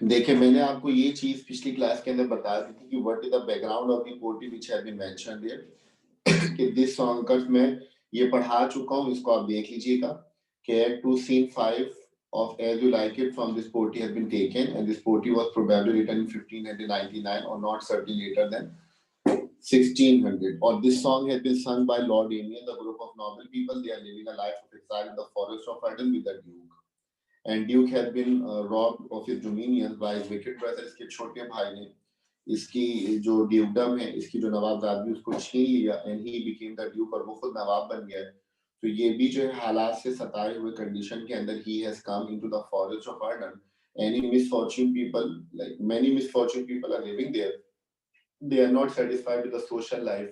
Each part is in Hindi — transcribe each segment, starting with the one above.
देखिए, मैंने आपको ये चीज पिछली क्लास के अंदर बता दी थी कि what is the background of the poetry which has been mentioned here कि दिस सॉन्ग का मैं ये पढ़ा चुका हूँ, इसको आप देख लीजिएगा कि Act 2 Scene 5 of As You Like It from this poetry has been taken, and this poetry was probably written in 1599 or not certainly later than 1600. Or this song has been sung by Lord Damien, the group of noble people. They are living a life of exile in the forest of Arden with the Duke. And Duke has been robbed of his dominions by his wicked brother. इसके छोटे भाई ने इसकी जो ड्यूकडम है, इसकी जो नवाबजादी उसको छीन लिया, and he became the duke, और वो खुद नवाब बन गया। तो ये भी जो है हालात से सताए हुए कंडीशन के अंदर he has come into the forest of Arden. Any misfortune people, like many misfortune people are living there. They are not satisfied with the social life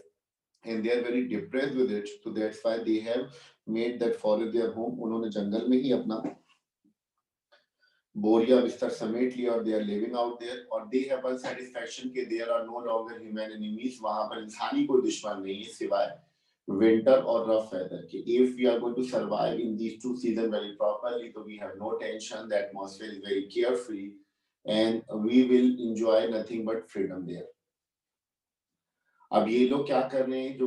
and they are very depressed with it. So that's why they have made that forest their home. उन्होंने जंगल में ही अपना बोरिया बिस्तर समेट लिया और they are living out there, और they have one satisfaction कि there are no longer human enemies. वहां पर इंसानी कोई दुश्मन नहीं है सिवाय winter or rough weather कि if we are going to survive in these two seasons very properly, so we have no tension, the atmosphere is very carefree and we will enjoy nothing but freedom there. अब ये लोग क्या कर रहे हैं, जो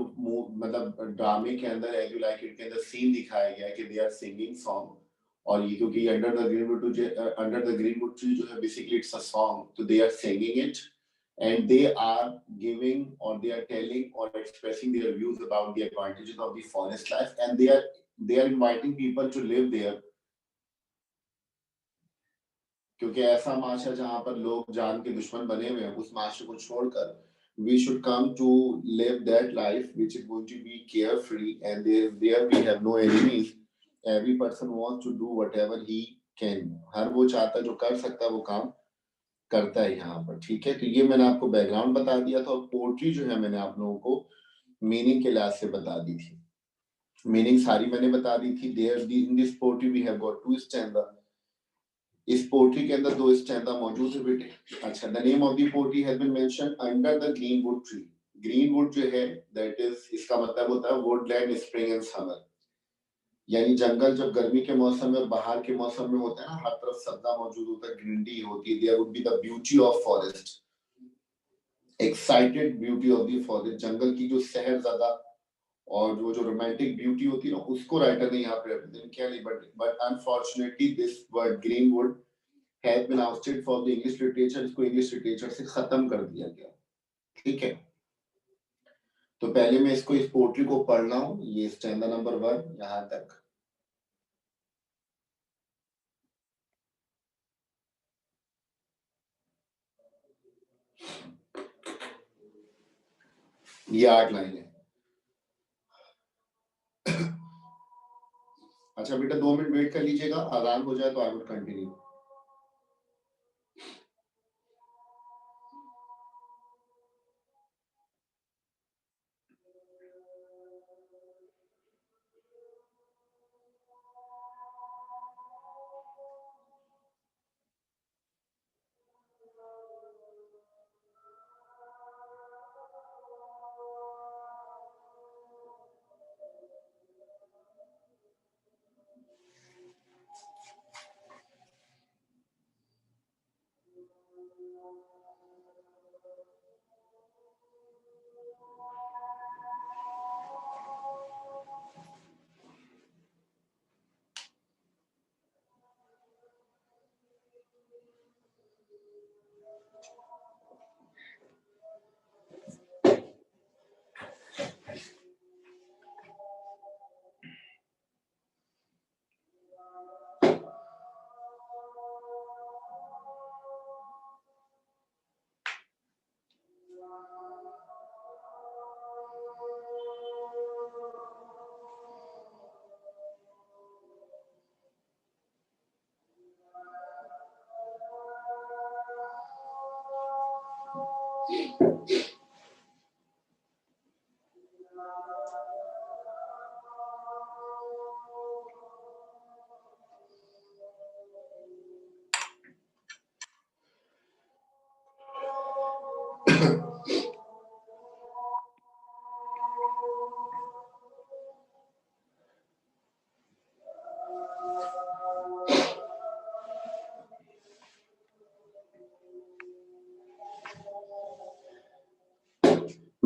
मतलब ड्रामे के अंदर एज यू लाइक इट के अंदर सीन दिखाया गया है कि दे आर सिंगिंग सॉन्ग, और ये क्योंकि अंडर द ग्रीनवुड ट्री जो है बेसिकली इट्स अ सॉन्ग, तो they are singing it and they are giving or they are telling or expressing their views about the advantages of the forest life, and they are inviting people to live there क्योंकि ऐसा माशा जहां पर लोग जान के दुश्मन बने हुए हैं, उस माशे को छोड़कर we should come to live that life which is going to be carefree, and there we have no enemies. Every person wants to do whatever he can. हर वो चाहता जो कर सकता है वो काम करता है यहाँ पर, ठीक है। तो ये मैंने आपको बैकग्राउंड बता दिया था, और पोएट्री जो है मैंने आप लोगों को मीनिंग के लिहाज से बता दी थी। मीनिंग सारी मैंने बता दी थी। There in this poetry we have got two stanza. इस पोएट्री के अंदर दो स्टैंजा मौजूद है बेटे। अच्छा, the name of the poetry has been mentioned under the greenwood tree. Greenwood जो है दैट इज, इसका मतलब होता है वुडलैंड स्प्रिंग एंड समर, यानी जंगल जब गर्मी के मौसम में और बाहर के मौसम में होता है ना, हर तरफ सब्जा मौजूद होता है, ग्रीनरी होती है। There would be the beauty of forest, excited beauty of the forest. जंगल की जो शहरजादा और वो जो रोमांटिक ब्यूटी होती है ना, उसको राइटर ने यहाँ पे रिप्रेजेंट किया। But unfortunately this word greenwood has been ousted from the English literature. इसको इंग्लिश लिटरेचर से खत्म कर दिया गया, ठीक है। तो पहले मैं इसको इस पोएट्री को पढ़ रहा हूँ, ये स्टैंजा नंबर 1 यहाँ तक। ये 8 लाइन है। अच्छा बेटा 2 मिनट वेट कर लीजिएगा, अजान हो जाए तो I would continue.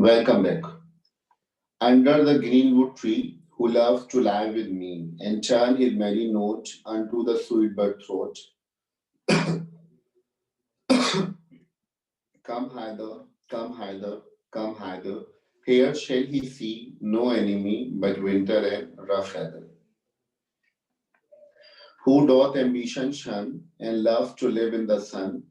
Welcome back. Under the greenwood tree, who loves to lie with me and turn his merry note unto the sweet bird throat. Come hither, come hither, come hither. Here shall he see no enemy but winter and rough weather. Who doth ambition shun and loves to live in the sun,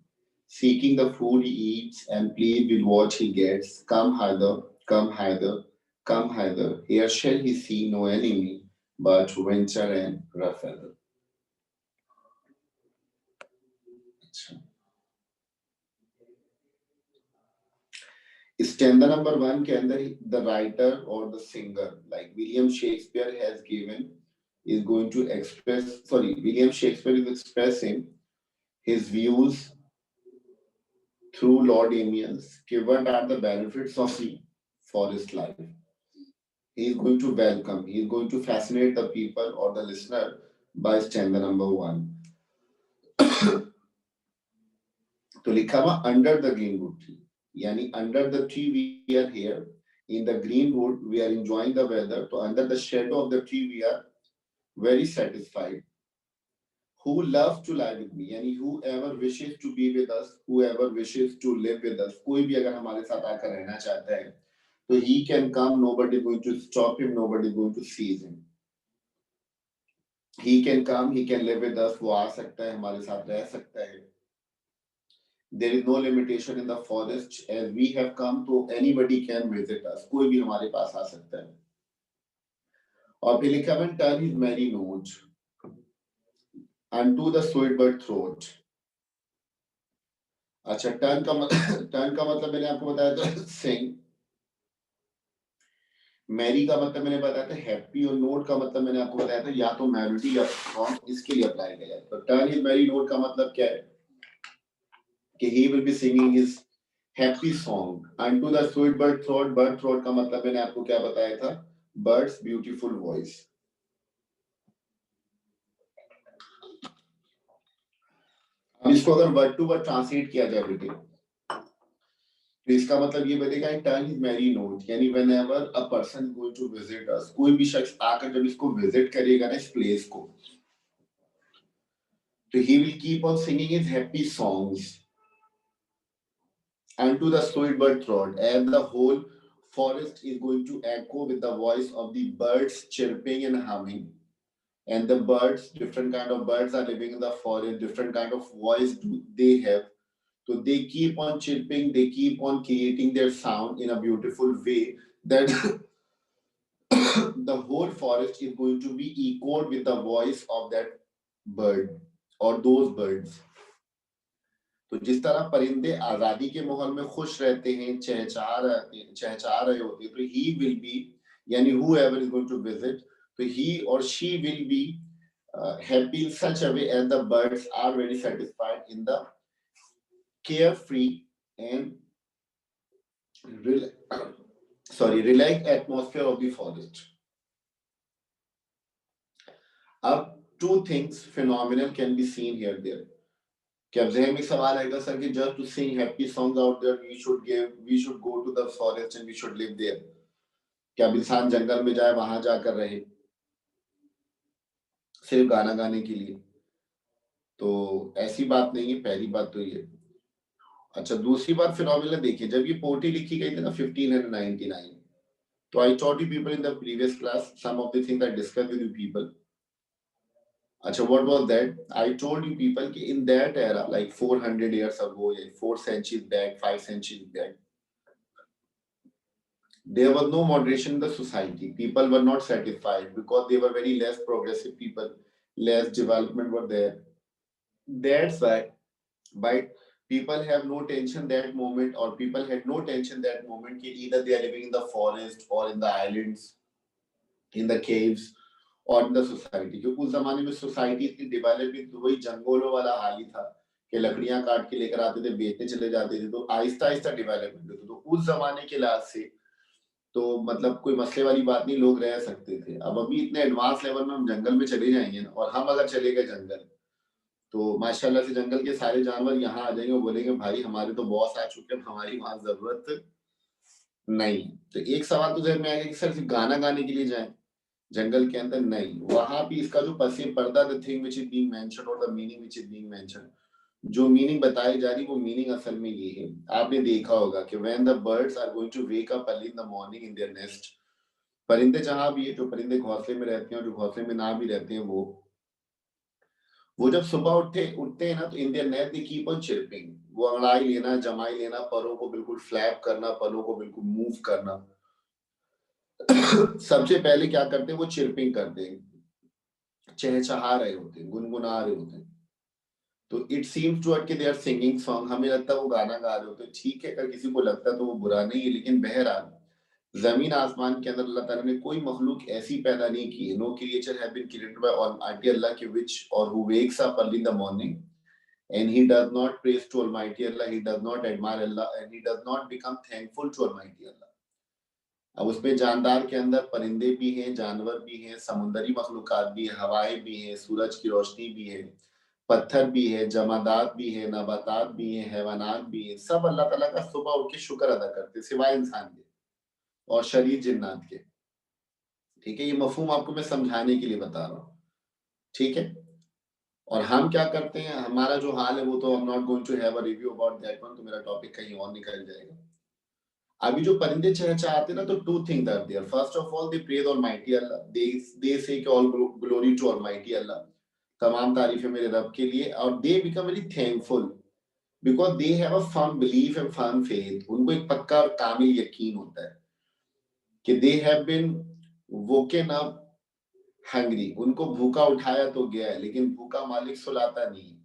seeking the food he eats and pleased with what he gets. Come hither, come hither, come hither. Here shall he see no enemy but winter and rough weather. Stanza number one के अंदर the writer or the singer like William Shakespeare has given is going to express, sorry, William Shakespeare is expressing his views through Lord Amiens, given are the benefits of the forest life. He is going to welcome, he is going to fascinate the people or the listener by stanza number one. तो लिखा हुआ under the greenwood tree, यानी under the tree we are here, in the greenwood we are enjoying the weather, so under the shadow of the tree we are very satisfied. Who loves to lie with me, यानी whoever wishes to be with us, whoever wishes to live with us, कोई भी अगर हमारे साथ आकर रहना चाहता है तो he can come, nobody is going to stop him, nobody is going to seize him. He can come, he can live with us, वो आ सकता है, हमारे साथ रह सकता है. There is no limitation in the forest, as we have come, तो anybody can visit us, कोई भी हमारे पास आ सकता है. और फिर लिखा है turn his merry note unto the sweet bird throat. अच्छा, टर्न का मतलब मैंने आपको बताया था सिंग. मैरी का मतलब मैंने बताया था हैप्पी, और नोट का मतलब मैंने आपको बताया था या तो मेलोडी या सॉन्ग, इसके लिए अप्लाई किया जाता है. तो टर्न हिज मैरी नोट का मतलब क्या है कि ही will be singing his happy song unto the sweet bird throat. Bird throat का मतलब मैंने आपको क्या बताया था, बर्ड्स ब्यूटीफुल वॉइस. अब इसको अगर वर्ड टू वर्ड ट्रांसलेट किया जाए बेटे, तो इसका मतलब ये बनेगा टर्न हिज मैरी नोट, यानी whenever a person going to visit us, कोई भी शख्स आकर जब इसको विजिट करेगा ना इस प्लेस को, तो he will keep on singing his happy songs unto the sweet bird throat, and the whole forest is going to echo with the voice of the birds chirping and humming. And the birds, different kind of birds are living in the forest, different kind of voice do they have. So they keep on chirping, they keep on creating their sound in a beautiful way that the whole forest is going to be echoed with the voice of that bird or those birds. तो जिस तरह परिंदे आजादी के माहौल में खुश रहते हैं, चहचहा रहे होते हैं, तो he will be, यानी whoever is going to visit, तो he or she will be happy in such a way as the birds are very satisfied in the carefree and relaxed atmosphere of the forest. अब two things phenomenal can be seen here there. क्या जहन में सवाल आएगा सर कि just to sing happy songs out there we should go to the forest and we should live there. क्या इंसान जंगल में जाए वहां जाकर रहे सिर्फ गाना गाने के लिए? तो ऐसी बात नहीं है, पहली बात तो ये. अच्छा, दूसरी बात फिनोमिनल देखिए, जब ये पोएट्री लिखी गई थी ना 1599, तो I taught you people in the previous class some of the things I discuss with you people. अच्छा, what was that? I told you people कि in that era, like 400 years ago, 4 centuries back, 5 centuries back, there was no moderation in the society. People were not satisfied because they were very less progressive people, less development were there. That's why, but people have no tension that moment, or people had no tension that moment कि either they are living in the forest or in the islands, in the caves, और इन द सोसाइटी. जो उस जमाने में सोसाइटी इतनी डेवलप, वही जंगलों वाला हाल ही था कि लकड़ियां काट के लेकर आते थे, बेचने चले जाते थे, तो आहिस्ता आहिस्ता डेवलपमेंट होती. तो उस जमाने के लिहाज से तो मतलब कोई मसले वाली बात नहीं, लोग रह सकते थे. अब अभी इतने एडवांस लेवल में हम जंगल में चले जाएंगे ना, और हम अगर चले गए जंगल, तो माशाल्लाह से जंगल के सारे जानवर यहाँ आ जाएंगे और बोलेंगे भाई हमारे तो बॉस आ चुके हैं, हमारी वहां जरूरत नहीं। तो एक सवाल तो जहन में आएगा कि सर सिर्फ गाना गाने के लिए जाएं जंगल के अंदर, नहीं, वहां भी इसका जो पसी पर्दा the thing which is being mention और the meaning which is being mention, जो मीनिंग बताई जा रही वो मीनिंग असल में ये है। आपने देखा होगा कि when the birds are going to wake up early in the morning in their nest, परिंदे जहां भी है, जो परिंदे घोंसले में रहते हैं और जो घोंसले में ना भी रहते हैं, वो जब सुबह उठते हैं ना, तो इन their nest they keep on chirping. वो अंगड़ाई लेना, जमाई लेना, परों को बिल्कुल फ्लैप करना, पलों को बिल्कुल मूव करना। सबसे पहले क्या करते हैं, वो चिर्पिंग करते हैं, चहचहा रहे होते हैं, गुनगुना रहे होते हैं। तो इट सीम्स टू अट कि दे आर सिंगिंग सॉन्ग, हमें लगता है वो गाना गा रहे होते हैं। ठीक है, अगर किसी को लगता है तो वो बुरा नहीं है, लेकिन बहरहाल जमीन आसमान के अंदर अल्लाह ताला ने कोई मखलूक ऐसी पैदा नहीं की है, no creature have been created by almighty Allah के विच और who wakes up early in the morning and he does not praise to almighty Allah, he does not admire Allah, and he does not become thankful to almighty Allah. अब उसमें जानदार के अंदर परिंदे भी हैं, जानवर भी हैं, समुद्री मखलूकात भी है, हवाएं भी हैं, सूरज की रोशनी भी है, पत्थर भी है, जमादात भी है, नबातात भी है, हैवानात भी है। सब अल्लाह ताला का सुबह उठ के शुक्र अदा करते, सिवाय इंसान के और शरीर जिन्नात के। ठीक है, ये मफहूम आपको मैं समझाने के लिए बता रहा हूँ। ठीक है, और हम क्या करते हैं, हमारा जो हाल है वो तो I am not going to have a review about that one, तो मेरा टॉपिक कहीं और निकल जाएगा। अभी जो परिंदे चहचहाते ना, तो two things are there. First of all they praise almighty Allah, they say कि all glory to almighty Allah, तमाम तारीफें मेरे रब के लिए। और they become very thankful because they have a firm belief and firm faith. उनको एक पक्का और कामिल यकीन होता है कि they have been woken up hungry. उनको भूखा उठाया तो गया है, लेकिन भूखा मालिक सुलाता नहीं।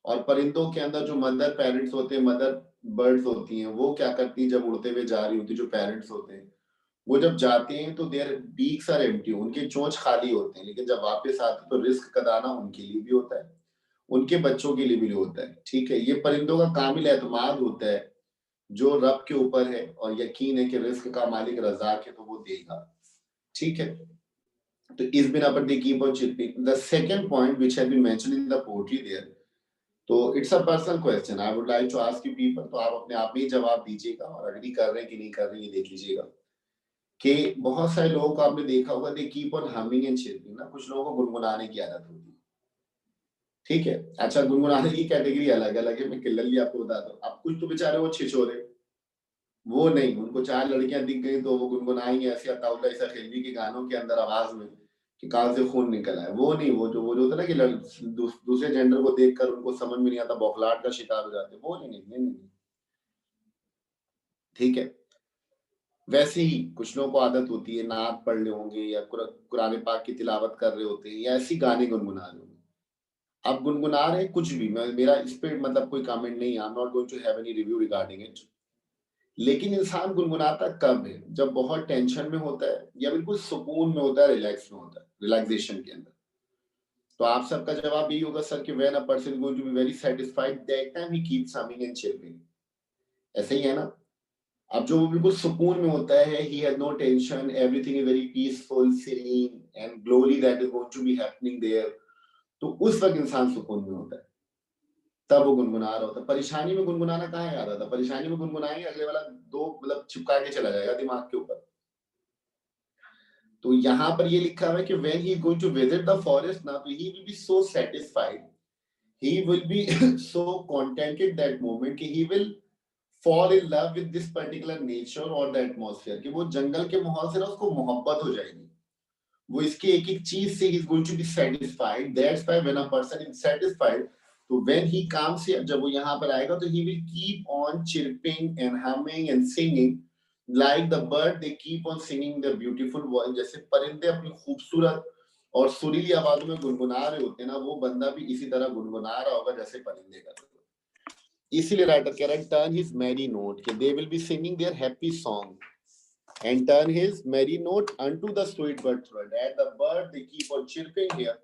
और परिंदों के अंदर जो मदर पेरेंट्स होते हैं, मदर बर्ड्स होती हैं, वो क्या करती हैं, जब उड़ते हुए जा रही होती है, जो पेरेंट्स होते हैं वो जब जाते हैं तो देयर बीक्स आर एम्प्टी, उनके चोंच खाली होते हैं, लेकिन जब वापस आते हैं तो रिस्क का दाना उनके लिए भी होता है, उनके बच्चों के लिए भी होता है। ठीक है, ये परिंदों का कामिल एतमाद होता है जो रब के ऊपर है और यकीन है कि रिस्क का मालिक रज़ाक है तो वो देगा। ठीक है, तो इस बिना पर they keep on chirping. The second point which has been mentioned in the poetry there, तो it's a personal question, I would like to ask you people, तो आप अपने आप में ही जवाब दीजिएगा और अग्री कर रहे हैं कि नहीं कर रहे हैं ये देख लीजिएगा। कि बहुत सारे लोगों को आपने देखा होगा, दे keep on humming and chirping ना, कुछ लोगों को गुनगुनाने की आदत होती है। ठीक है, अच्छा, गुनगुनाने की कैटेगरी अलग अलग है, मैं क्लियरली आपको बता दूं। अब कुछ तो बेचारे वो छिछोरे, वो नहीं, उनको चार लड़कियां दिख गई तो वो गुनगुनाएंगे ऐसे अताउल्ला ऐसा खिलजी के गानों के अंदर आवाज में कि कहां से खून निकल आए। वो नहीं, वो जो होता है ना कि दूसरे जेंडर को देखकर उनको समझ में नहीं आता, बौखलाहट का शिकार हो जाते हैं, वो नहीं, नहीं, नहीं, नहीं। ठीक है, वैसे ही कुछ लोगों को आदत होती है, नात पढ़ रहे होंगे या कुरान पाक की तिलावत कर रहे होते हैं या ऐसी गाने गुनगुना रहे होंगे। आप गुनगुना रहे हैं कुछ भी, मैं मेरा इस पे मतलब कोई कमेंट नहीं, I am not going to have any review regarding it. लेकिन इंसान गुनगुनाता कब है, जब बहुत टेंशन में होता है या बिल्कुल सुकून में होता है, रिलैक्स में होता है, रिलैक्सेशन के अंदर। तो आप सबका जवाब यही होगा सर कि when a person going to be very satisfied that time he keeps humming and chirping. ऐसे ही है ना। अब जो वो बिल्कुल सुकून में होता है, he has no tension, everything is very peaceful serene and glory that is going to be happening there, तो उस वक्त इंसान सुकून में होता है, तब वो गुनगुना रहा होता है। परेशानी में गुनगुनाना कहाँ याद आता, परेशानी में गुनगुनाएंगे अगले वाला दो मतलब चिपका के चला जाएगा दिमाग के ऊपर। तो यहाँ पर ये लिखा हुआ है कि when he is going to visit the forest now, he will be so satisfied, he will be so contented that moment कि he will fall in love with this particular nature or the atmosphere, कि वो जंगल के माहौल से ना उसको मोहब्बत हो जाएगी, वो इसके एक एक चीज से he is going to be satisfied. That's why when a person is satisfied, तो when he comes here, जब वो यहाँ पर आएगा तो he will keep on chirping and humming and singing like the bird, they keep on singing their beautiful voice। जैसे परिंदे अपनी खूबसूरत और सुरीली आवाजों में गुनगुना रहे होते हैं ना, वो बंदा भी इसी तरह गुनगुना रहा होगा जैसे परिंदे कर रहे होते। इसीलिए राइटर कह रहा है टर्न हिज मैरी नोट, कि they will be singing their happy song and turn his merry note unto the sweet bird throat, and the bird they keep on chirping here।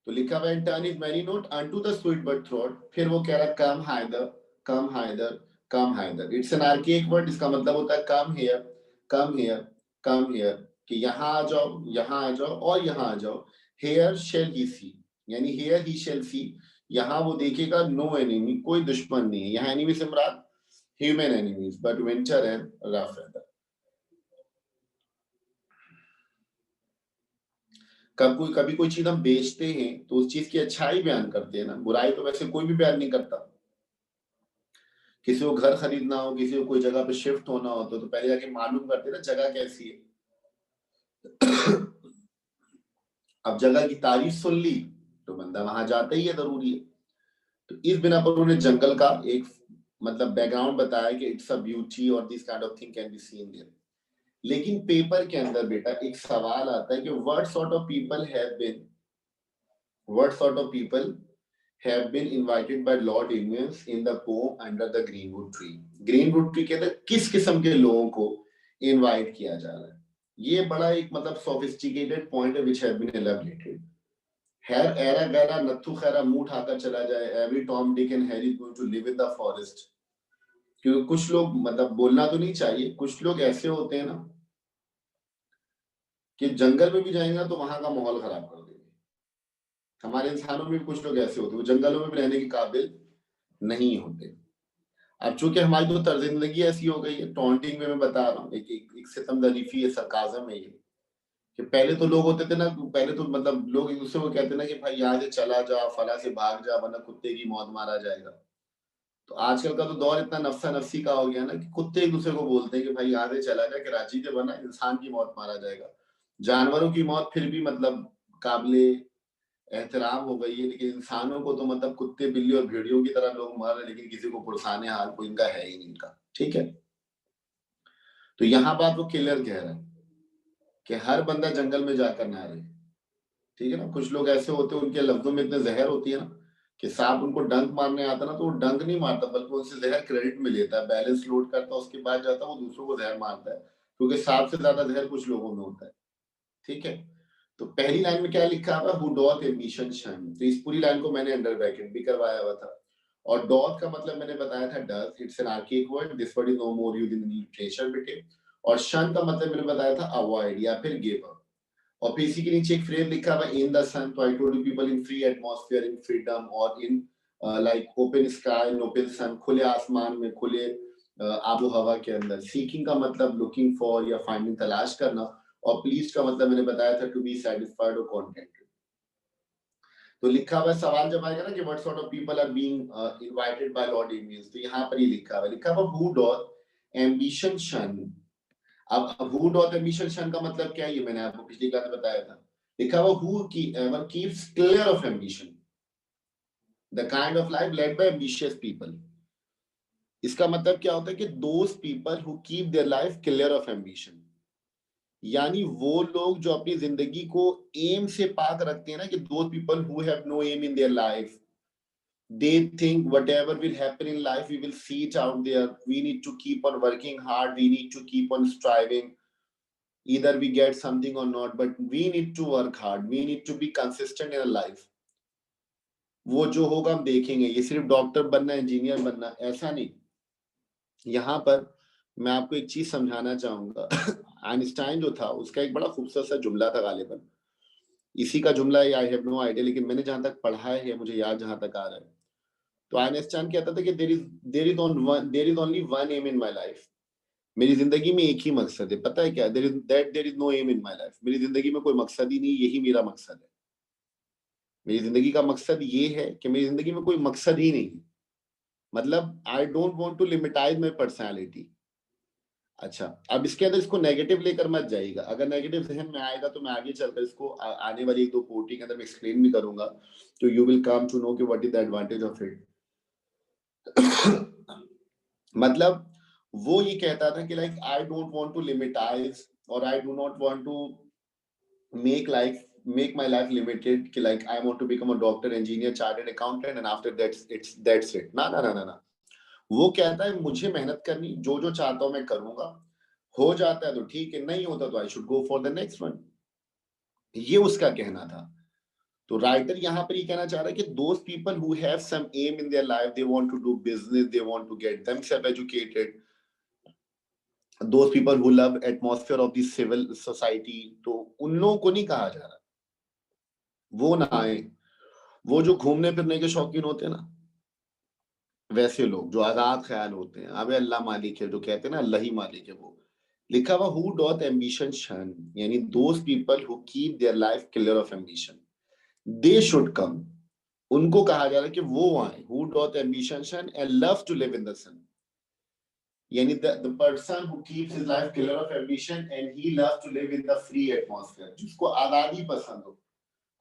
तो लिखा हुआ है turn his merry note unto the sweet bird throat, फिर वो कह रहा है come hither, come hither, come hither। It's an archaic word, इसका मतलब होता है come here, come here, come here, कि यहाँ आ जाओ, यहाँ आ जाओ और यहाँ आ जाओ। here shall he see, यानी here he shall see, यहाँ वो देखेगा नो एनिमी, कोई दुश्मन नहीं है। यहाँ एनिमी से मुराद human enemies, but winter and rough weather. कभी कोई चीज हम बेचते हैं तो उस चीज की अच्छाई बयान करते हैं ना, बुराई तो वैसे कोई भी बयान नहीं करता। किसी को घर खरीदना हो, किसी को कोई जगह पे शिफ्ट होना हो तो पहले जाके मालूम करते हैं ना जगह कैसी है। अब जगह की तारीफ सुन ली तो बंदा वहां जाता ही है, जरूरी है। तो इस बिना पर उन्होंने जंगल का एक मतलब बैकग्राउंड बताया कि इट्स अ ब्यूटी और this kind of thing can be seen there. लेकिन पेपर के अंदर बेटा एक सवाल आता है कि what sort of people have been invited by Lord Amiens in the poem under the greenwood tree. Greenwood tree के अंदर किस किस्म के लोगों को इनवाइट किया जा रहा है। ये बड़ा एक मतलब सोफिस्टिकेटेड पॉइंट है व्हिच हैव बीन एलैबोरेटेड। हैर एरा गैरा नत्थु खैरा मुंह उठाकर चला जाए, every Tom Dick and Harry going to live in the forest. क्योंकि कुछ लोग मतलब बोलना तो नहीं चाहिए, कुछ लोग ऐसे होते हैं ना कि जंगल में भी जाएंगे तो वहां का माहौल खराब कर देंगे। हमारे इंसानों में भी कुछ लोग ऐसे होते हैं, वो जंगलों में भी रहने के काबिल नहीं होते। अब चूंकि हमारी तो तर्ज जिंदगी ऐसी हो गई है, टॉन्टिंग में मैं बता रहा हूँ, एक सितमदरीफी है, सरकाज़म है ये, कि पहले तो लोग होते थे ना, पहले तो मतलब लोग एक दूसरे को कहते ना कि भाई यहाँ से चला जा, फला से भाग जा, वरना कुत्ते की मौत मारा जाएगा। तो आजकल का तो दौर इतना नफ्सा नफ्सी का हो गया ना कि कुत्ते एक दूसरे को बोलते हैं कि भाई यहाँ से चला जा, कराची से, वरना इंसान की मौत मारा जाएगा। जानवरों की मौत फिर भी मतलब काबिले एहतराम हो गई है, लेकिन इंसानों को तो मतलब कुत्ते बिल्ली और भेड़ियों की तरह लोग मार रहे, लेकिन किसी को पुरसाने हाल कोई इनका है ही नहीं इनका। ठीक है, तो यहाँ बात वो क्लियर कह रहा है कि हर बंदा जंगल में जाकर ना रहे। ठीक है ना, कुछ लोग ऐसे होते हैं उनके लफ्जों में इतने जहर होती है ना कि सांप उनको डंक मारने आता ना तो वो डंक नहीं मारता, बल्कि उनसे जहर क्रेडिट में लेता है, बैलेंस लोड करता है, उसके बाद जाता है वो दूसरों को जहर मारता है, क्योंकि सांप से ज्यादा जहर कुछ लोगों में होता है। ठीक है, तो पहली लाइन में क्या लिखा हुआ, हु डॉथ एम्बिशन शन। तो इस पूरी लाइन को मैंने अंडर ब्रैकेट भी करवाया हुआ था। और डॉथ का मतलब मैंने बताया था does, it's an archaic word, this word is no more used in literature बेटे। और शन का मतलब मैंने बताया था अवॉइड या फिर गिव अप। और फिर इसी के नीचे एक फ्रेज लिखा हुआ इन द सन, तो I told you people in free atmosphere, in freedom, और in like open sky, in open sun, खुले आसमान में, खुले आबो हवा के अंदर। सीकिंग का मतलब लुकिंग फॉर या फाइंडिंग, तलाश करना। और प्लीज का मतलब मैंने बताया था टू बी सेटिस्फाइड और कंटेंट। तो लिखा हुआ सवाल जब आएगा ना कि what sort of people are being invited by Lord Amiens, तो यहाँ पर ही लिखा हुआ हु डॉथ एम्बिशन शन। अब हु डॉथ एम्बिशन शन का मतलब क्या है, ये मैंने आपको पिछली क्लास में बताया था। लिखा हुआ who keeps clear of ambition, the kind of life led by ambitious people. इसका मतलब क्या होता है कि those people who keep their life clear of ambition, यानी वो लोग जो अपनी जिंदगी को एम से पाक रखते हैं ना, कि those people who have no aim in their life, they think whatever will happen in life we will see it out there, we need to keep on working hard, we need to keep on striving, either we get something or not, but we need to work hard, we need to be consistent in our life। वो जो होगा हम देखेंगे, ये सिर्फ डॉक्टर बनना, इंजीनियर बनना ऐसा नहीं। यहाँ पर मैं आपको एक चीज समझाना चाहूंगा। आइंस्टाइन जो था उसका एक बड़ा खूबसूरत सा जुमला था, गालिबन इसी का जुमला है, आई हैव नो आइडिया, लेकिन मैंने जहां तक पढ़ा है, मुझे याद जहां तक आ रहा है, तो आइंस्टाइन कहता था कि there is only one aim in my life. मेरी जिंदगी में एक ही मकसद है, पता है क्या, there is no aim in my life. मेरी जिंदगी में कोई मकसद ही नहीं, यही मेरा मकसद है। मेरी जिंदगी का मकसद ये है कि मेरी जिंदगी में कोई मकसद ही नहीं है, मतलब I don't want to limitize my personality. अच्छा, अब इसके अंदर इसको नेगेटिव लेकर मत जाइएगा, अगर नेगेटिव जहन में आएगा तो मैं आगे चलकर इसको आने वाली एक दो पोर्टी के अंदर मैं एक्सप्लेन भी करूंगा, तो you will come to know कि what is the advantage of it. मतलब वो ये कहता था कि like I don't want to limitize, और I do not want to make my life limited, कि like I want to become a doctor, engineer, chartered accountant and after that's it। ना ना ना ना ना, वो कहता है मुझे मेहनत करनी, जो जो चाहता हूं मैं करूंगा, हो जाता है तो ठीक है, नहीं होता तो I should go for the next one. ये उसका कहना था। तो राइटर यहाँ पर ये कहना चाह रहा है कि those people who have some aim in their life, they want to do business, they want to get themself educated, those people who love atmosphere of the civil society, तो उन लोगों को नहीं कहा जा रहा वो ना आए। वो जो घूमने फिरने के शौकीन होते हैं ना, वैसे लोग जो आजाद ख्याल होते हैं, अबे अल्लाह मालिक है, जो कहते हैं ना अल्लाह ही मालिक है, वो लिखा हुआ हु डॉथ एम्बिशन शन, यानी those people who keep their life clear of ambition, they should come. उनको कहा जा रहा है कि वो आए, who doth ambition shun and love to live in the sun, यानी the person who keeps his life clear of ambition and he loves to live in the free atmosphere, जिसको आजादी पसंद हो,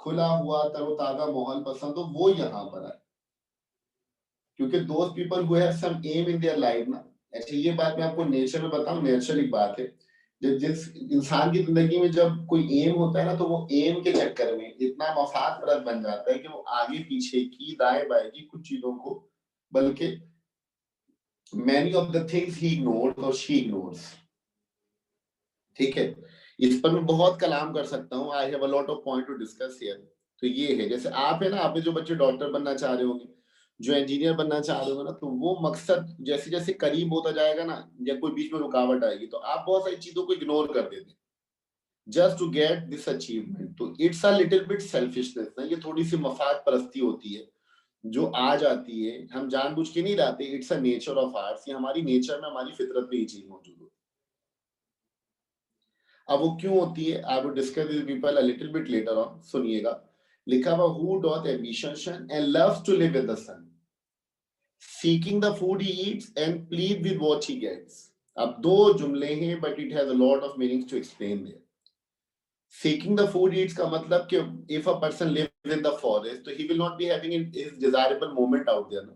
खुला हुआ तरोताजा माहौल पसंद हो, वो यहाँ पर आए। क्योंकि दोस्त people who have some aim in their life ना, अच्छा ये बात मैं आपको नेचर में बताऊं, नेचर एक बात है, जब जिस इंसान की जिंदगी में जब कोई एम होता है ना, तो वो एम के चक्कर में इतना मफाद परस्त बन जाता है कि वो आगे पीछे की दाएं बाएं की कुछ चीजों को, बल्कि many of the things he ignores or she ignores, ठीक है। इस पर मैं बहुत कलाम कर सकता हूँ, I have a lot of point two discuss here. तो ये है, जैसे आप है ना, आप में जो बच्चे डॉक्टर बनना चाह रहे होंगे, जो इंजीनियर बनना चाह रहे होंगे ना, तो वो मकसद जैसे जैसे करीब होता जाएगा ना, या कोई बीच में रुकावट आएगी, तो आप बहुत सारी चीजों को इग्नोर कर देते हैं just to get this achievement. तो it's a little bit selfishness ना, ये थोड़ी सी मफाद परस्ती होती है जो आ जाती है, हम जानबूझ के नहीं लाते, it's a nature of arts, ये हमारी नेचर में, हमारी फितरत में ये चीज मौजूद है। अब वो क्यों होती है, I will discuss with people a little bit later on, सुनिएगा। लिखा हुआ who doth ambition and loves to live with the sun, seeking the food he eats and plead with what he gets. अब दो जुमले हैं, but it has a lot of meanings to explain there. Seeking the food eats का मतलब कि if a person lives in the forest, तो he will not be having his desirable moment out there,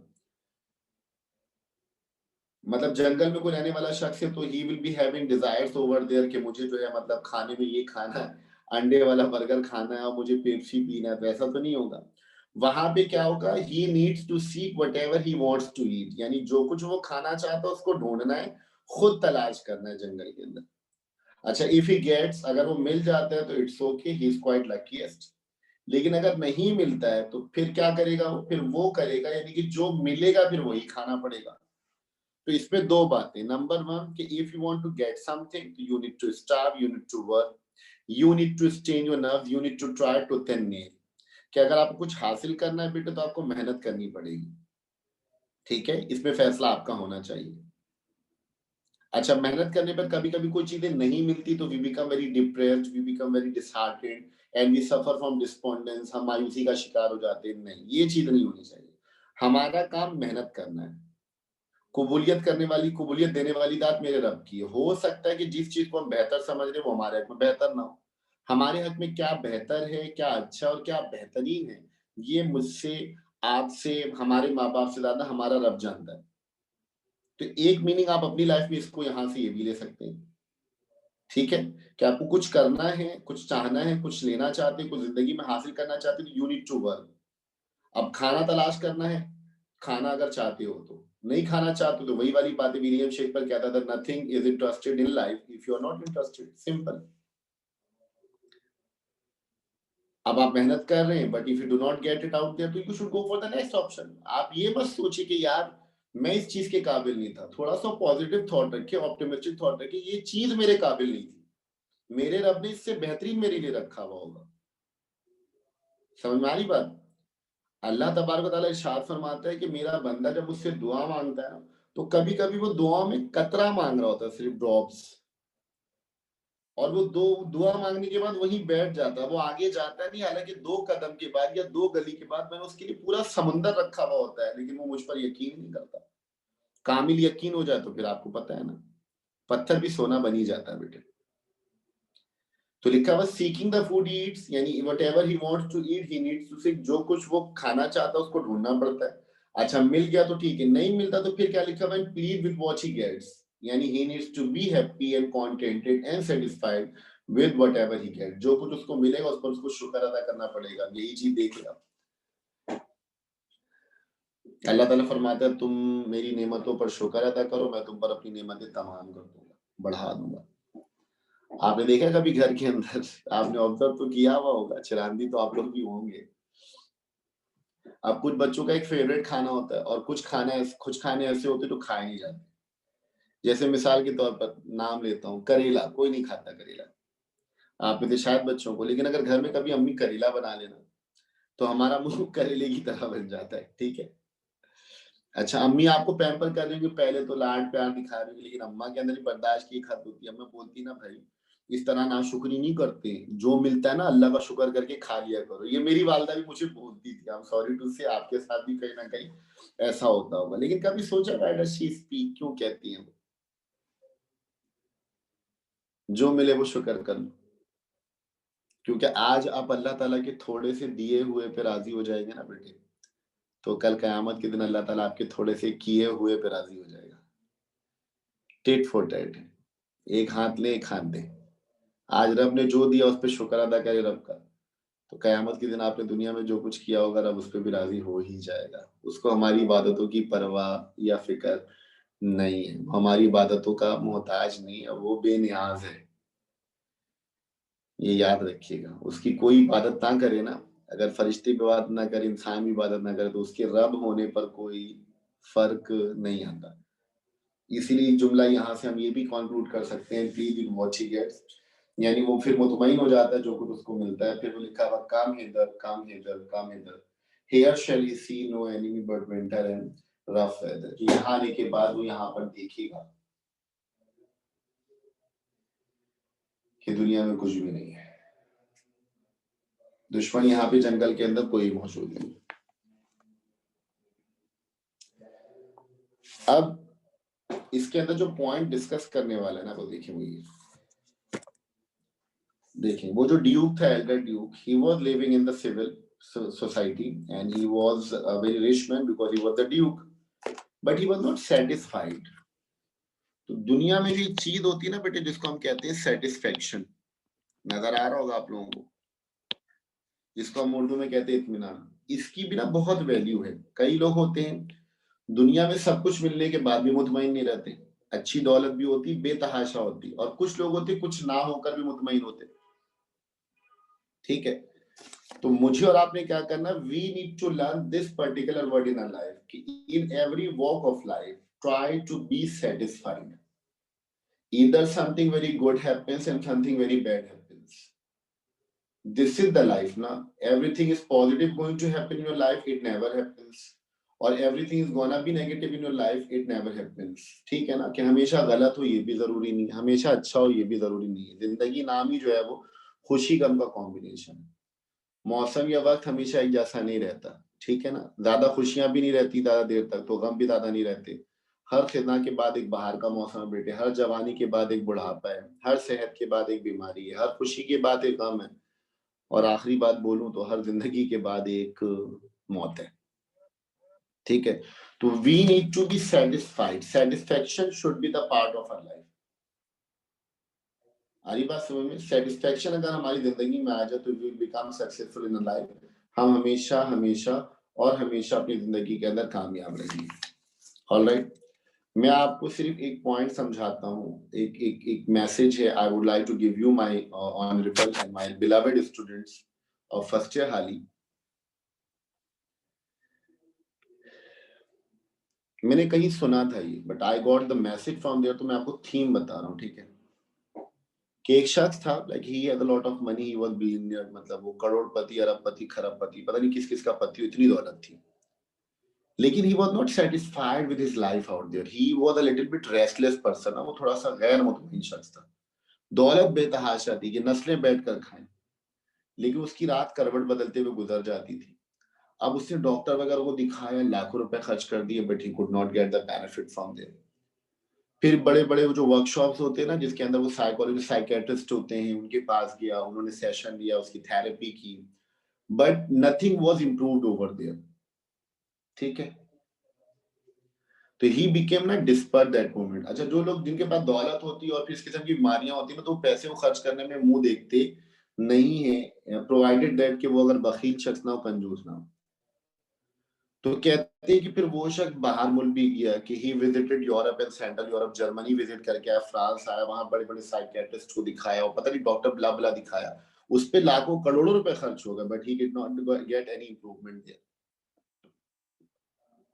मतलब जंगल में कोई रहने वाला शख्स है, तो he will be having desires over there कि मुझे जो है मतलब खाने में ये खाना है, अंडे वाला बर्गर खाना है और मुझे पेप्सी पीना है, वैसा तो नहीं होगा। वहां पे क्या होगा, he needs to seek whatever he wants to eat, यानी जो कुछ वो खाना चाहता है उसको ढूंढना है, खुद तलाश करना है जंगल के अंदर। अच्छा, इफ ही गेट्स, अगर वो मिल जाता है तो it's okay, he is quite luckiest. लेकिन अगर नहीं मिलता है तो फिर क्या करेगा वो, फिर वो करेगा, यानी कि जो मिलेगा फिर वही खाना पड़ेगा। तो इसमें दो बातें, नंबर वन कि if you want to get something, you need to starve, you need to work, you need to strain your nerve, you need to try to thin nail. कि अगर आपको कुछ हासिल करना है बेटे, तो आपको मेहनत करनी पड़ेगी, ठीक है, इसमें फैसला आपका होना चाहिए। अच्छा, मेहनत करने पर कभी कभी कोई चीजें नहीं मिलती, तो we become very depressed, we become very disheartened and we suffer from despondence, हम मायूसी का शिकार हो जाते हैं। नहीं, ये चीज नहीं होनी चाहिए। हमारा काम मेहनत करना है। कबूलियत करने वाली, कबूलियत देने वाली दात मेरे रब की है। हो सकता है कि जिस चीज को हम बेहतर समझ रहे हैं वो हमारे हक में बेहतर ना हो। हमारे हक में क्या बेहतर है, क्या अच्छा और क्या बेहतरीन है, ये मुझसे, आपसे, हमारे माँ बाप से ज्यादा हमारा रब जानता है। तो एक मीनिंग आप अपनी लाइफ में इसको यहां से ये भी ले सकते हैं, ठीक है, कि आपको कुछ करना है, कुछ चाहना है, कुछ लेना चाहते हैं, कुछ जिंदगी में हासिल करना चाहते हैं, तो यू नीड टू वर्क। अब खाना तलाश करना है, खाना अगर चाहते हो तो, नहीं खाना चाहते तो वही वाली बातें विलियम शेक्सपियर कहता था, nothing is interested in life if you are not interested, simple. अब आप मेहनत कर रहे हैं, but if you do not get it out there, तो you should go for the next option. आप ये मत सोचिए कि यार मैं इस चीज के काबिल नहीं था, थोड़ा सा पॉजिटिव थॉट रखिए, ऑप्टिमिस्टिक थॉट रखिए, ये चीज मेरे काबिल नहीं थी, मेरे रब ने इससे बेहतरीन मेरे लिए रखा हुआ होगा। समझ में आ रही बात। अल्लाह तबारक व तआला इरशाद फरमाता है कि मेरा बंदा जब मुझसे दुआ मांगता है ना, तो कभी कभी वो दुआ में कतरा मांग रहा होता है, सिर्फ ड्रॉप्स, और वो दो दुआ मांगने के बाद वहीं बैठ जाता है, वो आगे जाता नहीं। हालांकि दो कदम के बाद या दो गली के बाद मैंने उसके लिए पूरा समुंदर रखा हुआ होता है, लेकिन वो मुझ पर यकीन नहीं करता। कामिल यकीन हो जाए तो फिर आपको पता है ना, पत्थर भी सोना बनी जाता है बेटे। तो लिखा हुआ सीकिंग द फूड ईट्स, यानी whatever he wants to eat he needs to seek, जो कुछ वो खाना चाहता है उसको ढूंढना पड़ता है। अच्छा, मिल गया तो ठीक है, नहीं मिलता तो फिर क्या लिखा हुआ है, pleased with what he gets, यानी he needs to be happy and contented and satisfied with whatever he get, जो कुछ उसको मिलेगा उस पर उसको शुक्र अदा करना पड़ेगा, यही चीज देखेगा। अल्लाह ताला फरमाता है, तुम मेरी नेमतों पर शुक्र अदा करो, मैं तुम पर अपनी नेमतें तमाम कर दूंगा, बढ़ा दूंगा। आपने देखा कभी घर के अंदर, आपने ऑब्जर्व तो किया हुआ होगा, चिरांदी तो आप लोग भी होंगे। अब कुछ बच्चों का एक फेवरेट खाना होता है, और कुछ खाने ऐसे होते हैं जो खाए नहीं जाते। जैसे मिसाल के तौर पर नाम लेता हूँ, करेला, कोई नहीं खाता करेला, आप में से शायद बच्चों को, लेकिन अगर घर में कभी अम्मी करेला बना लेना, तो हमारा मुंह करेले की तरह बन जाता है, ठीक है। अच्छा, अम्मी आपको पैम्पर कर रही होंगी, पहले तो लाड प्यार दिखा रही होंगी, लेकिन अम्मा के अंदर ही बर्दाश्त की एक हद होती है। अम्मा बोलती ना भाई इस तरह नाशुक्री नहीं करते, जो मिलता है ना अल्लाह का शुक्र करके खा लिया करो। ये मेरी वालिदा भी मुझे बोलती थी। आई एम सॉरी टू से आपके साथ भी कहीं ना कहीं ऐसा होता होगा, लेकिन कभी सोचा व्हाई डज शी स्पीक, क्यों कहती है वो? जो मिले वो शुक्र कर लो, क्योंकि आज आप अल्लाह ताला के थोड़े से दिए हुए पे राजी हो जाएंगे ना बेटे, तो कल कयामत के दिन अल्लाह ताला आपके थोड़े से किए हुए पे राजी हो जाएगा। टिट फॉर टैट है, एक हाथ ले एक हाथ दे। आज रब ने जो दिया उस पे शुक्र अदा करे रब का, तो कयामत के दिन आपने दुनिया में जो कुछ किया होगा रब उस पे भी राजी हो ही जाएगा। उसको हमारी इबादतों की परवाह या फिक्र नहीं है, हमारी इबादतों का मोहताज नहीं है, वो बेनियाज है। ये याद रखिएगा। उसकी कोई इबादत ना करे ना, अगर फरिश्ते भी इबादत ना करे, इंसान भी इबादत ना करे, तो उसके रब होने पर कोई फर्क नहीं आता। इसीलिए जुमला यहाँ से हम ये भी कंक्लूड कर सकते हैं, please in watch he gets, यानी वो फिर मुतमईन हो जाता है जो कुछ उसको मिलता है। फिर वो लिखा हुआ काम hither come hither come hither, here shall he see no enemy but winter and rough weather. यहाँ आने के बाद वो यहाँ पर देखेगा कि दुनिया में कुछ भी नहीं है, दुश्मन यहाँ पे जंगल के अंदर कोई मौजूद नहीं। अब इसके अंदर जो पॉइंट डिस्कस करने वाला है ना, वो देखिए, वो ये देखें, वो जो ड्यूक था, elder duke, he was living in the civil society and he was a very rich man because he was the duke, but he was not satisfied. तो दुनिया में भी एक चीज होती है ना बेटे, जिसको हम कहते हैं सेटिस्फेक्शन, नजर आ रहा होगा आप लोगों को, जिसको हम उर्दू में कहते हैं इत्मीनान। इसकी भी ना बहुत वैल्यू है। कई लोग होते हैं दुनिया में सब कुछ मिलने के बाद भी मुतमईन नहीं रहते, अच्छी दौलत भी होती, बेतहाशा होती, और कुछ लोग होते कुछ ना होकर भी मुतमईन होते। ठीक है, तो मुझे और आपने क्या करना, we need to learn this particular word in our life कि in every walk of life try to be satisfied. either something very good happens and something very bad happens. This is the life na, everything is positive going to happen in your life, it never happens, और everything is gonna be negative in your life, it never happens. ठीक है ना, कि हमेशा गलत हो ये भी जरूरी नहीं, हमेशा अच्छा हो ये भी जरूरी नहीं है। जिंदगी नाम ही जो है वो खुशी गम का कॉम्बिनेशन है। मौसम या वक्त हमेशा एक जैसा नहीं रहता, ठीक है ना, ज्यादा खुशियां भी नहीं रहती ज्यादा देर तक, तो गम भी ज्यादा नहीं रहते। हर खिदना के बाद एक बाहर का मौसम है बेटे, हर जवानी के बाद एक बुढ़ापा है, हर सेहत के बाद एक बीमारी है, हर खुशी के बाद एक गम है, और आखिरी बात बोलूं तो हर जिंदगी के बाद एक मौत है। ठीक है, तो we need to be satisfied, satisfaction should be the part of our life. आ रही बात समझ में? सेटिस्फेक्शन अगर हमारी जिंदगी में आ जाए तो we will become successful in life. हम हमेशा हमेशा और हमेशा अपनी जिंदगी के अंदर कामयाब रहेंगे। ऑलराइट, मैं आपको सिर्फ एक पॉइंट समझाता हूँ, एक एक एक मैसेज है I would like to give you my honourable and my beloved students of first year हाली। मैंने कहीं सुना था ये, but I got the message from there, तो मैं आपको थीम बता रहा हूँ। ठीक है, कि एक शख्स था, like he had a lot of money, he was billionaire, मतलब वो करोड़पति, अरबपति, खरबपति, पता नहीं किस किस का पति, इतनी दौलत थी। लेकिन he was not satisfied with his life out there. He was a little bit restless person. वो थोड़ा सा गैर मुतमईन शख्स था। दौलत बेतहाशा थी कि नस्लें बैठकर खाएं, लेकिन उसकी रात करवट बदलते हुए गुजर जाती थी। अब उसने डॉक्टर वगैरह को दिखाया, लाखों रुपए खर्च कर दिए, but he could not get the benefit from there. फिर बड़े बड़े जो वर्कशॉप्स होते हैं ना, जिसके अंदर वो साइकोलॉजिस्ट साइकेट्रिस्ट होते हैं, उनके पास गया, उन्होंने सेशन लिया, उसकी थेरेपी की, but nothing was improved over there. ठीक है, तो ही बिकेम ना डिस्पर्ट दैट मोमेंट। अच्छा, जो लोग जिनके पास दौलत होती है और फिर इस किस्म की बीमारियां होती है ना, तो पैसे को खर्च करने में मुंह देखते नहीं है, प्रोवाइडेड दैट कि वो अगर बखील शख्स ना हो, कंजूस ना हो। तो कहते हैं कि फिर वो शख्स बाहर मुल्क भी गया, कि he visited Europe and central Europe, Germany visit करके आया, फ्रांस आया, वहां बड़े बड़े साइकियाट्रिस्ट को दिखाया, और पता नहीं डॉक्टर ब्ला ब्ला दिखाया, उस पे लाखों करोड़ों रुपए खर्च हो गए, but he did not get any improvement there.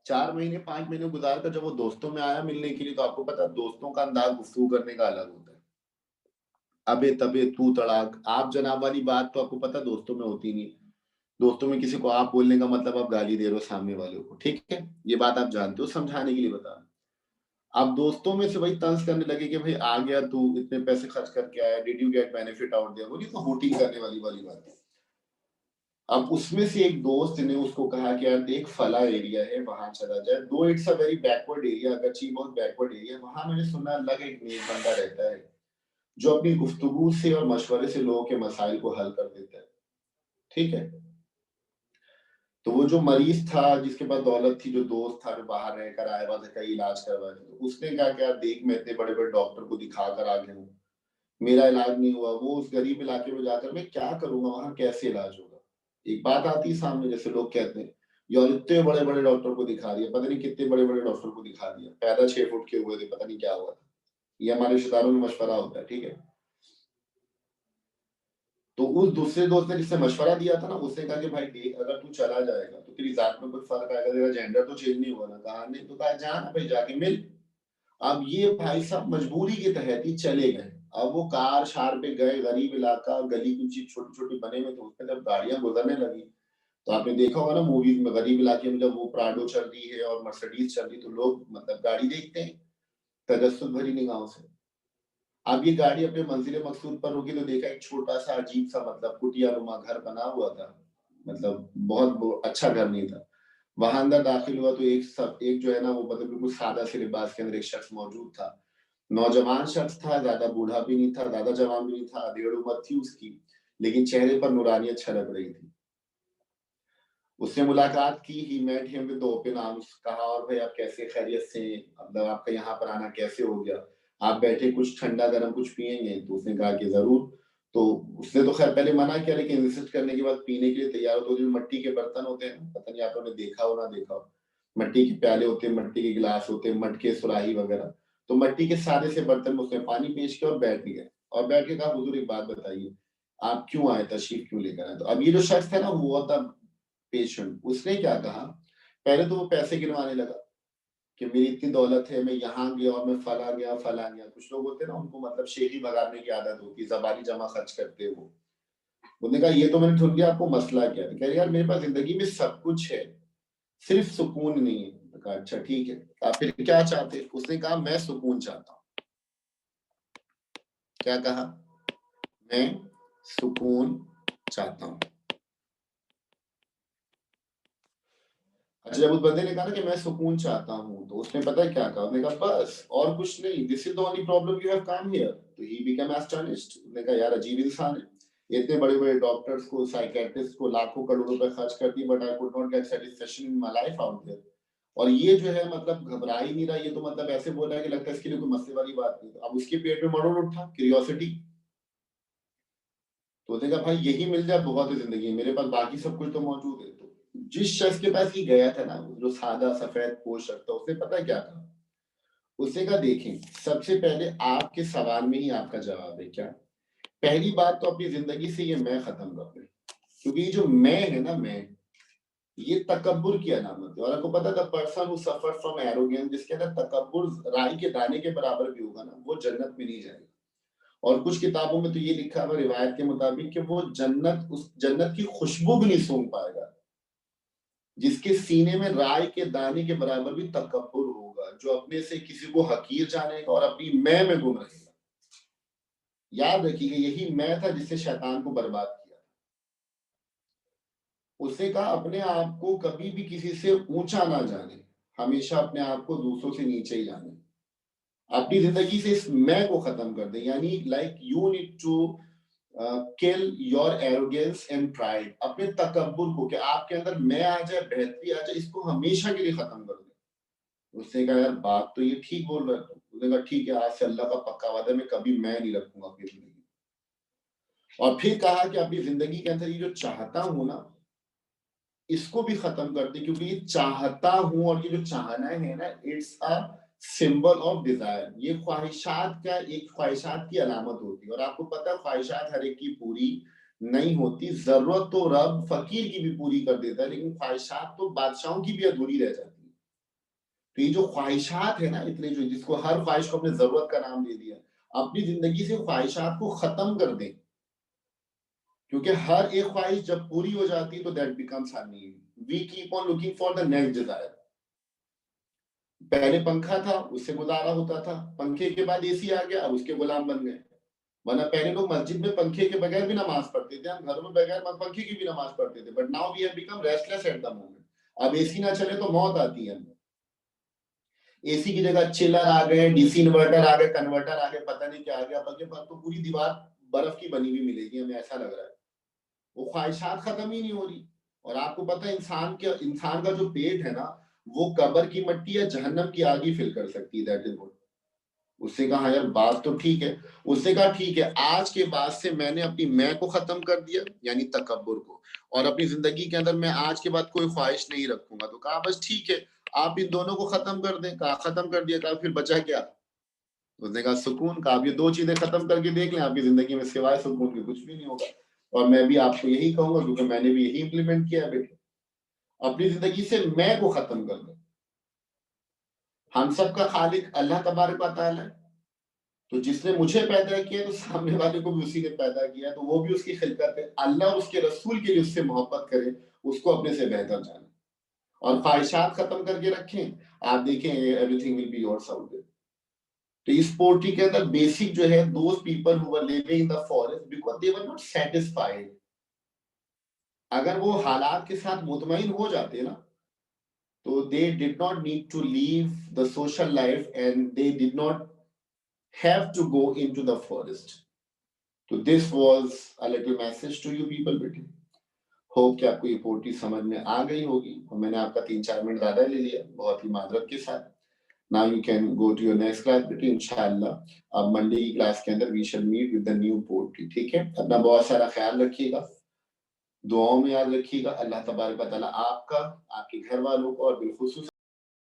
4 महीने 5 महीने गुजार कर जब वो दोस्तों में आया मिलने के लिए, तो आपको पता है दोस्तों का अंदाज गुफ्तगू करने का अलग होता है। अबे तबे तू तड़ाक आप जनाब वाली बात तो आपको पता दोस्तों में होती नहीं। दोस्तों में किसी को आप बोलने का मतलब आप गाली दे रहे हो सामने वाले को, ठीक है, ये बात आप जानते हो, समझाने के लिए बता रहा हूं। आप दोस्तों में से वही तंज करने लगे कि भाई आ गया तू इतने पैसे खर्च करके आया, did you get benefit out there, वो नहीं तो होटिंग करने वाली वाली बात है। अब उसमें से एक दोस्त ने उसको कहा कि यार देख फला एरिया है वहां चला जाए, though it's a very backward area, अगरची बहुत बैकवर्ड एरिया, वहां मैंने सुना अलग एक नेक बंदा रहता है जो अपनी गुफ्तगू से और मशवरे से लोगों के मसाइल को हल कर देता है, ठीक है। तो वो जो मरीज था जिसके पास दौलत थी, जो दोस्त था जो बाहर रहकर आया हुआ था कई इलाज करवाए थे, तो उसने कहा कि यार देख मैं इतने बड़े बड़े डॉक्टर को दिखा कर आ गया हूँ, मेरा इलाज नहीं हुआ, वो उस गरीब इलाके में जाकर मैं क्या करूंगा, वहां कैसे इलाज होगा। एक बात आती है सामने, जैसे लोग कहते हैं यार इतने बड़े बड़े डॉक्टर को दिखा दिया, पता नहीं कितने बड़े बड़े डॉक्टर को दिखा दिया, पैदा 6 फुट के हुए थे, पता नहीं क्या हुआ था। ये हमारे रिश्तेदारों में मशवरा होता है, ठीक है। तो उस दूसरे दोस्त ने जिससे मशवरा दिया था ना, उसने कहा कि भाई देख अगर तू चला जाएगा तो तेरी जात में कोई फर्क आएगा, तेरा जेंडर तो चेंज नहीं हुआ ना, कहा नहीं, तो कहा जा ना भाई जाके मिल। अब ये भाई साहब मजबूरी के तहत ही चले गए। अब वो कार शार पे गए, गरीब इलाका, गली कुची छोटी छोटी बने में, तो उसमें जब गाड़ियां गुजरने लगी तो आपने देखा होगा ना मूवीज में, गरीब इलाके में जब वो प्राडो चल रही है और मर्सिडीज चल रही, तो लोग मतलब गाड़ी देखते हैं तजस्सुस भरी निगाहों से। अब ये गाड़ी अपने मंजिल मकसूद पर रुकी तो देखा एक छोटा सा अजीब सा मतलब कुटिया नुमा घर बना हुआ था, मतलब बहुत अच्छा घर नहीं था। वहां अंदर दाखिल हुआ तो एक जो है ना वो मतलब बिल्कुल सादा से लिबास के अंदर एक शख्स मौजूद था। नौजवान शख्स था, ज्यादा बूढ़ा भी नहीं था, ज्यादा जवान भी नहीं था, अधेड़ उम्र थी उसकी, लेकिन चेहरे पर नूरानियत छलक रही थी। उससे मुलाकात की, he met him with open arms, कहा और भाई आप कैसे, खैरियत से, मतलब आपका यहाँ पर आना कैसे हो गया, आप बैठे कुछ ठंडा गर्म कुछ पियेंगे, तो उसने कहा कि जरूर। तो उसने तो खैर पहले मना किया, लेकिन इंसिस्ट करने के बाद पीने के लिए तैयार हो। तो जो मिट्टी के बर्तन होते हैं, पता नहीं आप लोगों ने देखा हो ना देखा हो, मिट्टी के प्याले होते हैं, मिट्टी के गिलास होते हैं, मटके सुराही वगैरह, तो मिट्टी के सादे से बर्तन में उसने पानी पेश किया और बैठ गया, और बैठ के कहा हुजूर एक बात बताइए, आप क्यों आए, तशरीफ क्यों लेकर आए। तो अब ये जो शख्स था ना वो था पेशेंट, उसने क्या कहा, पहले तो वो पैसे गिनवाने लगा कि मेरी इतनी दौलत है, मैं यहाँ गया और मैं फला गया फला गया। कुछ लोग होते हैं ना उनको मतलब शेखी भगाने की आदत होती है, जबानी जमा खर्च करते हैं वो। उन्होंने कहा ये तो मैंने सुन लिया, आपको मसला क्या है। कह रहे यार मेरे पास जिंदगी में सब कुछ है, सिर्फ सुकून नहीं है। तो कहा अच्छा ठीक है, आप फिर क्या चाहते हैं। उसने कहा मैं सुकून चाहता हूँ। क्या कहा, मैं सुकून चाहता हूँ। अच्छा जब उस बंदे ने कहा ना कि मैं सुकून चाहता हूँ, तो उसने पता है क्या कहा, उसने कहा बस और कुछ नहीं, this is the only problem you have come here. तो ही बिकम एस्टोनिश्ड। उसने कहा यार अजीब इंसान है, इतने बड़े बड़े डॉक्टर्स को, साइकियाट्रिस्ट को लाखों करोड़ों रुपए खर्च कर दी, but I could not get satisfaction in my life out there. और ये जो है मतलब घबरा ही नहीं रहा, ये तो मतलब ऐसे बोल रहा है कि लगता है इसके लिए कोई मसले वाली बात नहीं। तो अब उसके पेट में मरोड़ उठा क्यूरियोसिटी। तो उसने कहा भाई यही मिल जाए बहुत है जिंदगी में, मेरे पास बाकी सब कुछ तो मौजूद है। तो जिस शख्स के पास ये गया था ना, जो सादा सफेद पोश रखता, उसने पता है क्या कहा, उसने कहा देखें सबसे पहले आपके सवाल में ही आपका जवाब है। क्या, पहली बात तो अपनी जिंदगी से ये मैं खत्म कर दें, क्योंकि ये जो मैं है ना, मैं, ये तकब्बुर की अलामत है। और आपको पता था person who suffer from arrogance, जिसके अंदर तकब्बुर राई के दाने के बराबर भी होगा ना, वो जन्नत में नहीं जाएगा। और कुछ किताबों में तो ये लिखा हुआ रिवायत के मुताबिक कि वो जन्नत, उस जन्नत की खुशबू भी नहीं सूंघ पाएगा जिसके सीने में राय के दाने के बराबर भी तकब्बुर होगा, जो अपने से किसी को हकीर जानेगा और अपनी मैं में गुम रहेगा। याद रखिएगा यही मैं था जिससे शैतान को बर्बाद किया। उसने कहा अपने आप को कभी भी किसी से ऊंचा ना जाने, हमेशा अपने आप को दूसरों से नीचे ही जाने। अपनी जिंदगी से इस मैं को खत्म कर दे, यानी like you need to kill your arrogance and pride, अपने तकब्बुर को, कि आपके अंदर मैं आ जाए, बेहतरी आ जाए, इसको हमेशा के लिए खत्म कर दे। उसने कहा यार बात तो ये ठीक बोल रहा है। उसने कहा ठीक है, आज से अल्लाह का पक्का वादा, मैं कभी मैं नहीं रखूंगा अपनी जिंदगी। और फिर कहा कि अपनी जिंदगी के अंदर ये जो चाहता हूं ना, इसको भी खत्म कर दे, क्योंकि ये चाहता हूं और ये जो चाहना है ना, it's a symbol of desire. ये ख्वाहिशात का, एक ख्वाहिशात की अलामत होती है। और आपको पता है ख्वाहिशात हर एक की पूरी नहीं होती, जरूरत तो रब फकीर की भी पूरी कर देता है, लेकिन ख्वाहिशात तो बादशाहों की भी अधूरी रह जाती है। तो ये जो ख्वाहिशात है ना, इतने जो, जिसको हर ख्वाहिश को अपने जरूरत का नाम दे दिया, अपनी जिंदगी से ख्वाहिशात को खत्म कर दें। क्योंकि हर एक ख्वाहिश जब पूरी हो जाती है तो that becomes our need. We keep on looking for the next desire. पहले पंखा था, उससे गुजारा होता था, पंखे के बाद एसी आ गया, अब उसके गुलाम बन गए। वरना पहले लोग मस्जिद में पंखे के बगैर भी नमाज पढ़ते थे, हम घरों में बगैर पंखे की भी नमाज पढ़ते थे, but now we have become restless at the moment. अब एसी ना चले तो मौत आती है। एसी की जगह चिलर आ गए, डीसी इन्वर्टर आ गए, कन्वर्टर आ गए, पता नहीं क्या आ गया। बल्कि तो पूरी दीवार बर्फ की बनी हुई मिलेगी हमें, ऐसा लग रहा है। वो ख्वाहिशात खत्म ही नहीं हो रही। और आपको पता है इंसान का जो पेट है ना, वो कब्र की मट्टी या जहन्नम की आग ही फिल कर सकती है। That is what. उससे कहा यार बात तो ठीक है। उससे कहा ठीक है, आज के बाद से मैंने अपनी मैं को खत्म कर दिया, यानी तकब्बुर को, और अपनी जिंदगी के अंदर मैं आज के बाद कोई ख्वाहिश नहीं रखूंगा। तो कहा बस ठीक है, आप इन दोनों को खत्म कर दें। कहा खत्म कर दिया। कहा फिर बचा क्या? उसने कहा सुकून। कहा आप ये दो चीजें खत्म करके देख लें, आपकी जिंदगी में सिवाय सुकून के कुछ भी नहीं होगा। और मैं भी आपको यही कहूंगा, क्योंकि मैंने भी यही इंप्लीमेंट किया है बेटे। अपनी जिंदगी से मैं को खत्म कर दो। हम सबका खालिक अल्लाह तबारक व तआला है। तो जिसने मुझे पैदा किया तो सामने वाले को भी उसी ने पैदा किया, तो वो भी उसकी खिलकत है। अल्लाह उसके रसूल के लिए उससे मोहब्बत करे, उसको अपने से बेहतर जाने, और ख्वाहिशात खत्म करके रखें। आप देखें everything will be yours out there. तो इस पोर्ट्री के अंदर बेसिक जो है, those people who were living in the forest because they were not satisfied. अगर वो हालात के साथ मुतमईन हो जाते ना, तो they did not need to leave the social life and they did not have to go into the forest. तो this was a little message to you people बेटे। होप कि आपको ये पोर्ट्री समझ में आ गई होगी, और मैंने आपका 3-4 मिनट ज्यादा ले लिया, बहुत ही माजरत के साथ। Now you can go to your next class बेटे, इंशाल्लाह। अब मंडे की क्लास के अंदर we shall meet with the new poetry। ठीक है, अपना बहुत सारा ख्याल रखिएगा, दुआओं में याद रखिएगा। अल्लाह तबारक व तआला आपका, आपके घर वालों को और बिलखुसूस